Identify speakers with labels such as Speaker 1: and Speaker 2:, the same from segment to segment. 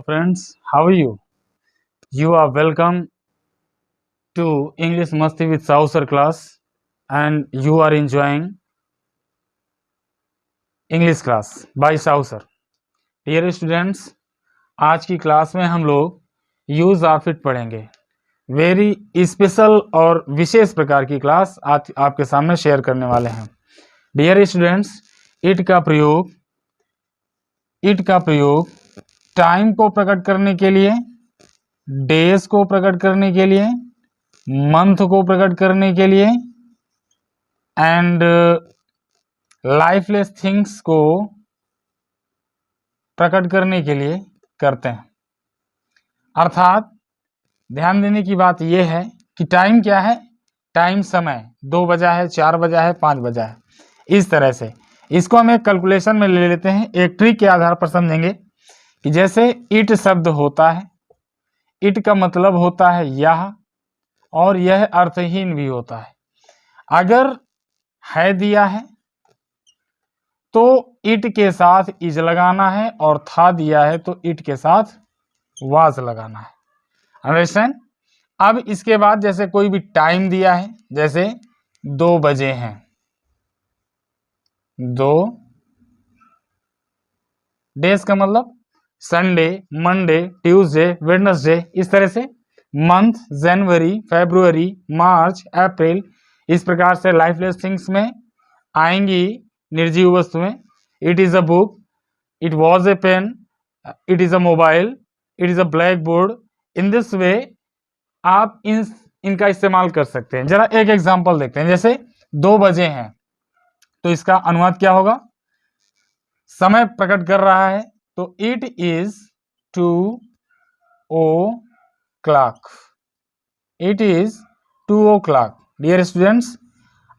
Speaker 1: Friends, how are you? You are welcome to English Masti with Saucer class and you are enjoying English class by Saucer. Dear students, आज की class में हम लोग use of it पढ़ेंगे। Very special और विशेष प्रकार की class आज आपके सामने शेयर करने वाले हैं। डियर स्टूडेंट्स, इट का प्रयोग टाइम को प्रकट करने के लिए, डेज को प्रकट करने के लिए, मंथ को प्रकट करने के लिए एंड लाइफलेस थिंग्स को प्रकट करने के लिए करते हैं। अर्थात ध्यान देने की बात यह है कि टाइम क्या है, टाइम समय 2 बजा है, 4 बजा है, 5 बजा है, इस तरह से इसको हम एक कैलकुलेशन में ले लेते हैं। एक ट्रिक के आधार पर समझेंगे कि जैसे इट शब्द होता है, इट का मतलब होता है यह, और यह अर्थहीन भी होता है। अगर है दिया है तो इट के साथ इज लगाना है, और था दिया है तो इट के साथ वाज लगाना है। अंडरस्टैंड? अब इसके बाद जैसे कोई भी टाइम दिया है, जैसे 2 बजे हैं, 2 डेज का मतलब संडे, मंडे, ट्यूसडे, वेडनेसडे, इस तरह से मंथ जनवरी, फरवरी, मार्च, अप्रैल, इस प्रकार से लाइफलेस थिंग्स में आएंगी निर्जीव वस्तुएं। It is a book, it was a pen, it is a mobile, it is a black board. In this way आप इनका इस्तेमाल कर सकते हैं। जरा एक एग्जांपल देखते हैं। जैसे 2 बजे हैं तो इसका अनुवाद क्या होगा? समय प्रकट कर रहा है तो it is 2 o'clock, it is 2 o'clock। Dear students,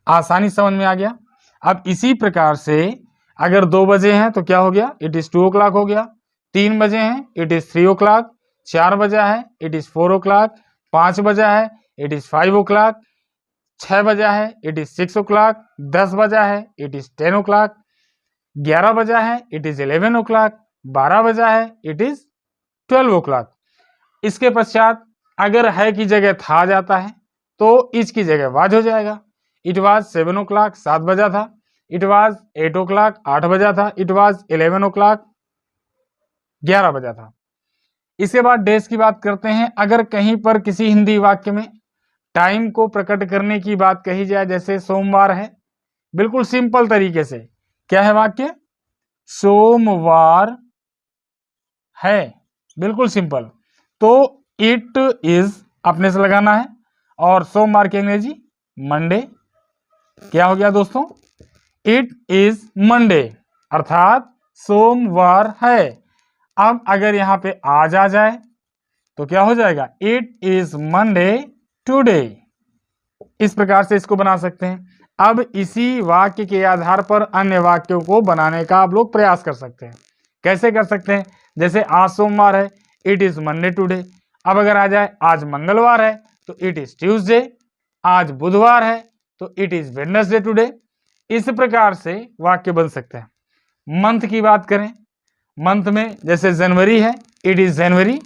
Speaker 1: आसानी समझ में आ गया। अब इसी प्रकार से अगर 2 बजे हैं तो क्या हो गया? इट इज 2 o'clock हो गया। 3 बजे हैं, इट इज 3 o'clock। 4 बजा है, इट इज 4 o'clock। 5 बजा है, इट इज 5 o'clock। 6 बजा है, इट इज 6 o'clock। 10 बजा है, इट इज 10 o'clock। 11 बजा है, इट इज 11 o'clock। 12 बजा है, इट इज 12 o'clock। इसके पश्चात अगर है की जगह था जाता है तो इस की जगह वाज हो जाएगा। इट वाज 7 o'clock, 7 बजा था। इट वाज 8 o'clock, 8 बजा था। इट वाज 11 o'clock, 11 बजा था। इसके बाद डेज की बात करते हैं। अगर कहीं पर किसी हिंदी वाक्य में टाइम को प्रकट करने की बात कही जाए, जैसे सोमवार है, बिल्कुल सिंपल तरीके से क्या है वाक्य? सोमवार है, बिल्कुल सिंपल। तो इट इज अपने से लगाना है, और सोमवार की अंग्रेजी मंडे। क्या हो गया दोस्तों? इट इज मंडे, अर्थात सोमवार है। अब अगर यहां पे आज आ जाए तो क्या हो जाएगा? It is Monday today. इस प्रकार से इसको बना सकते हैं। अब इसी वाक्य के आधार पर अन्य वाक्यों को बनाने का आप लोग प्रयास कर सकते हैं। कैसे कर सकते हैं? जैसे आज सोमवार है, इट इज मंडे टुडे। अब अगर आ जाए आज मंगलवार है तो इट इज ट्यूसडे। आज बुधवार है तो इट इज वेडनेसडे टुडे। इस प्रकार से वाक्य बन सकते हैं। मंथ की बात करें, मंथ में जैसे जनवरी है, इट इज जनवरी।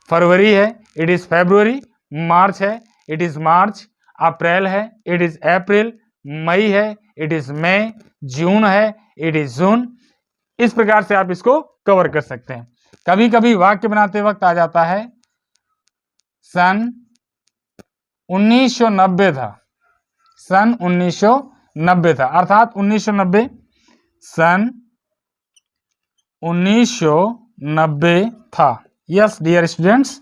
Speaker 1: फरवरी है, इट इज फरवरी। मार्च है, इट इज मार्च। अप्रैल है, इट इज अप्रैल। मई है, इट इज मई। जून है, इट इज जून। इस प्रकार से आप इसको कवर कर सकते हैं। कभी कभी वाक्य बनाते वक्त आ जाता है सन 1990 था, सन 1990 था, अर्थात 1990, सन 1990 था। यस डियर स्टूडेंट्स,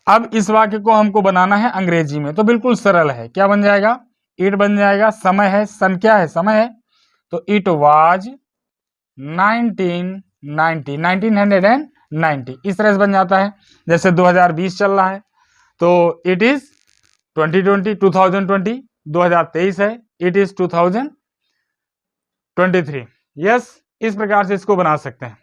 Speaker 1: अब इस वाक्य को हमको बनाना है अंग्रेजी में, तो बिल्कुल सरल है। क्या बन जाएगा? इट बन जाएगा, समय है, सन क्या है? समय है, तो इट वाज 1990, इस तरह से बन जाता है। जैसे 2020 चल रहा है तो इट इज 2020, 2023 है, इट इज 2023। यस, इस प्रकार से इसको बना सकते हैं।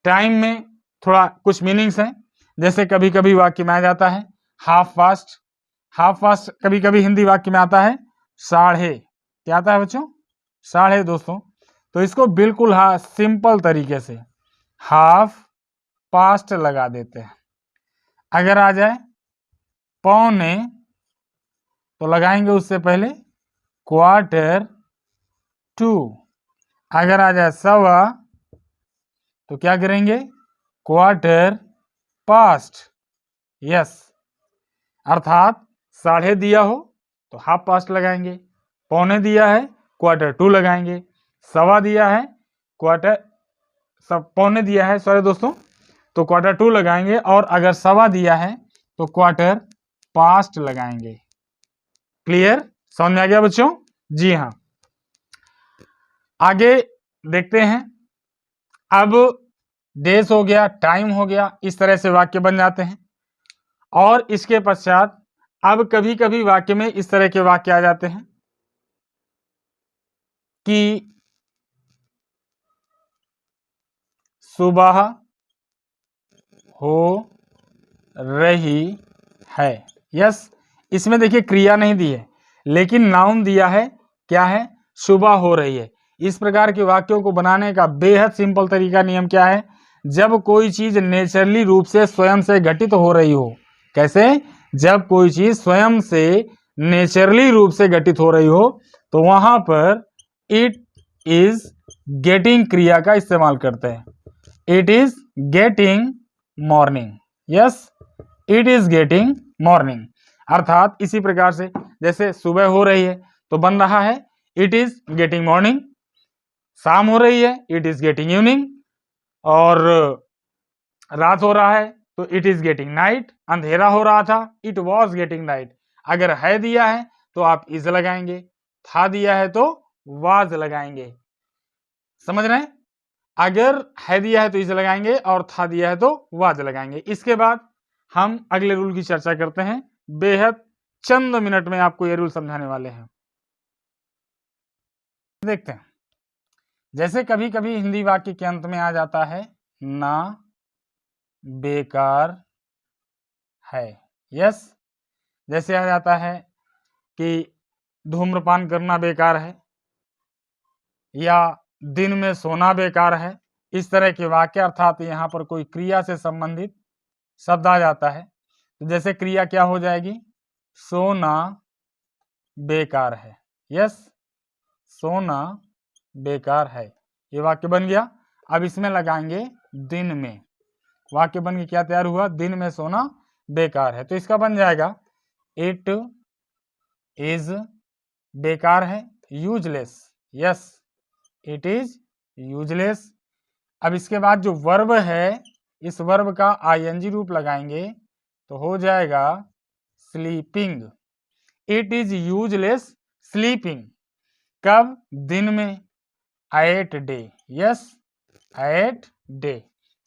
Speaker 1: टाइम में थोड़ा कुछ मीनिंग्स हैं। जैसे कभी कभी वाक्य में आ जाता है हाफ फास्ट। हाफ फास्ट कभी कभी हिंदी वाक्य में आता है साढ़े। क्या आता है बच्चों? साढ़े दोस्तों। तो इसको बिल्कुल सिंपल तरीके से हाफ पास्ट लगा देते हैं। अगर आ जाए पौने तो लगाएंगे उससे पहले क्वार्टर टू। अगर आ जाए सवा तो क्या करेंगे क्वार्टर पास्ट। यस, अर्थात साढ़े दिया हो तो हाफ पास्ट लगाएंगे, पौने दिया है क्वार्टर टू लगाएंगे, सवा दिया है क्वार्टर पौने दिया है सॉरी दोस्तों तो क्वार्टर टू लगाएंगे, और अगर सवा दिया है तो क्वार्टर पास्ट लगाएंगे। क्लियर, समझ में आ गया बच्चों? जी हाँ। आगे देखते हैं। अब डेज हो गया, टाइम हो गया, इस तरह से वाक्य बन जाते हैं। और इसके पश्चात अब कभी कभी वाक्य में इस तरह के वाक्य आ जाते हैं कि सुबह हो रही है। यस, इसमें देखिए क्रिया नहीं दी है लेकिन नाउन दिया है, क्या है, सुबह हो रही है। इस प्रकार के वाक्यों को बनाने का बेहद सिंपल तरीका, नियम क्या है, जब कोई चीज नेचुरली रूप से स्वयं से घटित हो रही हो। कैसे? जब कोई चीज स्वयं से नेचुरली रूप से घटित हो रही हो तो वहां पर इट इज गेटिंग क्रिया का इस्तेमाल करते हैं। It is getting morning. Yes, it is getting morning, अर्थात इसी प्रकार से जैसे सुबह हो रही है तो बन रहा है इट इज गेटिंग मॉर्निंग, शाम हो रही है इट इज गेटिंग इवनिंग, और रात हो रहा है तो इट इज गेटिंग नाइट, अंधेरा हो रहा था इट वॉज गेटिंग नाइट। अगर है दिया है तो आप इज लगाएंगे, था दिया है तो वाज लगाएंगे। समझ रहे हैं? अगर है दिया है तो इज लगाएंगे और था दिया है तो वाज लगाएंगे। इसके बाद हम अगले रूल की चर्चा करते हैं। बेहद चंद मिनट में आपको ये रूल समझाने वाले हैं। देखते हैं, जैसे कभी कभी हिंदी वाक्य के अंत में आ जाता है ना बेकार है। यस, जैसे आ जाता है कि धूम्रपान करना बेकार है या दिन में सोना बेकार है। इस तरह के वाक्य, अर्थात यहाँ पर कोई क्रिया से संबंधित शब्द आ जाता है तो जैसे क्रिया क्या हो जाएगी, सोना बेकार है। यस, सोना बेकार है, ये वाक्य बन गया। अब इसमें लगाएंगे दिन में, वाक्य बन के क्या तैयार हुआ, दिन में सोना बेकार है। तो इसका बन जाएगा इट इज बेकार है, useless. Yes, it is useless. अब इसके बाद जो वर्ब है, इस वर्ब का आईएनजी रूप लगाएंगे तो हो जाएगा sleeping. It is useless sleeping. कब? दिन में, at day. Yes, at day.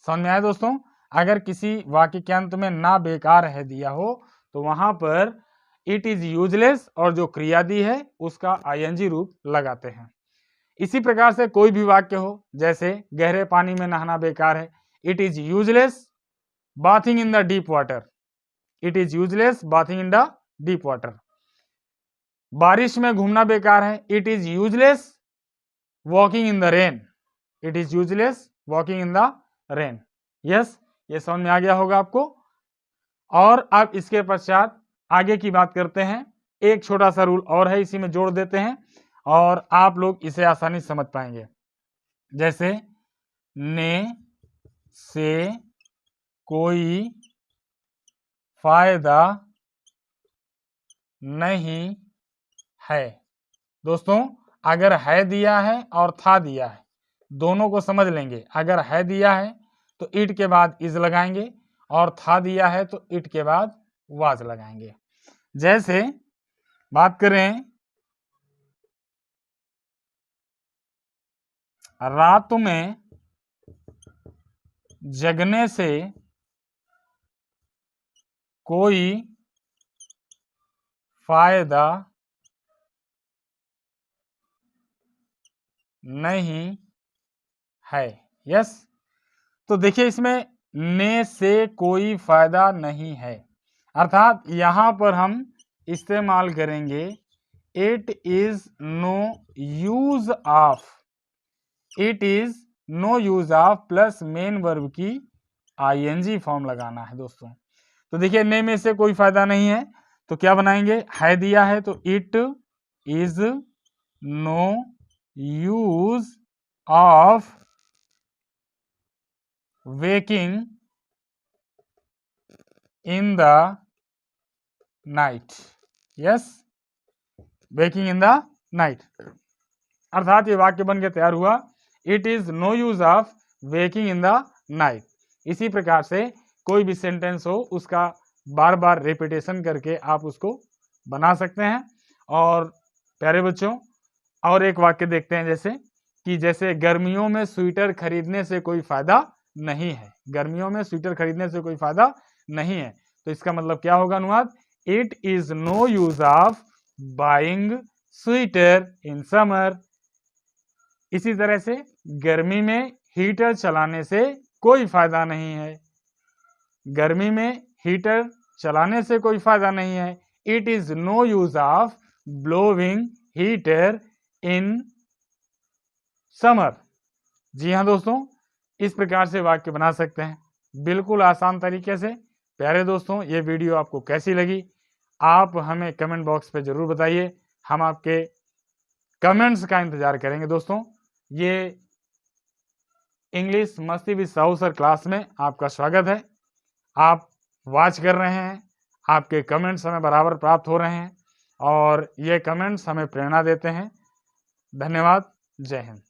Speaker 1: समझ में आया दोस्तों? अगर किसी वाक्य के अंत में ना बेकार है दिया हो तो वहां पर इट इज यूजलेस और जो क्रिया दी है उसका आईएनजी रूप लगाते हैं। इसी प्रकार से कोई भी वाक्य हो, जैसे गहरे पानी में नहाना बेकार है, it is useless bathing in the deep water. It is useless bathing in the deep water. बारिश में घूमना बेकार है, it is useless walking in the rain. It is useless walking in the rain. Yes, ये समझ में आ गया होगा आपको। और अब इसके पश्चात आगे की बात करते हैं। एक छोटा सा रूल और है, इसी में जोड़ देते हैं और आप लोग इसे आसानी से समझ पाएंगे। जैसे ने से कोई फायदा नहीं है। दोस्तों, अगर है दिया है और था दिया है, दोनों को समझ लेंगे। अगर है दिया है तो इट के बाद इज लगाएंगे और था दिया है तो इट के बाद वाज लगाएंगे। जैसे बात करें रात में जगने से कोई फायदा नहीं है। यस, तो देखिए इसमें ने से कोई फायदा नहीं है, अर्थात यहां पर हम इस्तेमाल करेंगे it is no use of. It is no use of plus main verb की ING फॉर्म लगाना है दोस्तों। तो देखिए ने में से कोई फायदा नहीं है, तो क्या बनाएंगे, है दिया है तो it is no use of waking in the night. Yes, waking in the night, अर्थात ये वाक्य बन के तैयार हुआ, it is no use of waking in the night. इसी प्रकार से कोई भी सेंटेंस हो उसका बार बार रिपीटेशन करके आप उसको बना सकते हैं। और प्यारे बच्चों, और एक वाक्य देखते हैं, जैसे गर्मियों में स्वेटर खरीदने से कोई फायदा नहीं है। गर्मियों में स्वेटर खरीदने से कोई फायदा नहीं है, तो इसका मतलब क्या होगा अनुवाद, it is no use of buying sweater in summer. इसी तरह से गर्मी में हीटर चलाने से कोई फायदा नहीं है। गर्मी में हीटर चलाने से कोई फायदा नहीं है। It is no use of blowing heater in summer. जी हाँ दोस्तों, इस प्रकार से वाक्य बना सकते हैं, बिल्कुल आसान तरीके से। प्यारे दोस्तों, ये वीडियो आपको कैसी लगी आप हमें कमेंट बॉक्स पे जरूर बताइए, हम आपके कमेंट्स का इंतजार करेंगे दोस्तों। ये इंग्लिश मस्ती विद साहू सर क्लास में आपका स्वागत है। आप वॉच कर रहे हैं, आपके कमेंट्स हमें बराबर प्राप्त हो रहे हैं और ये कमेंट्स हमें प्रेरणा देते हैं। धन्यवाद, जय हिंद।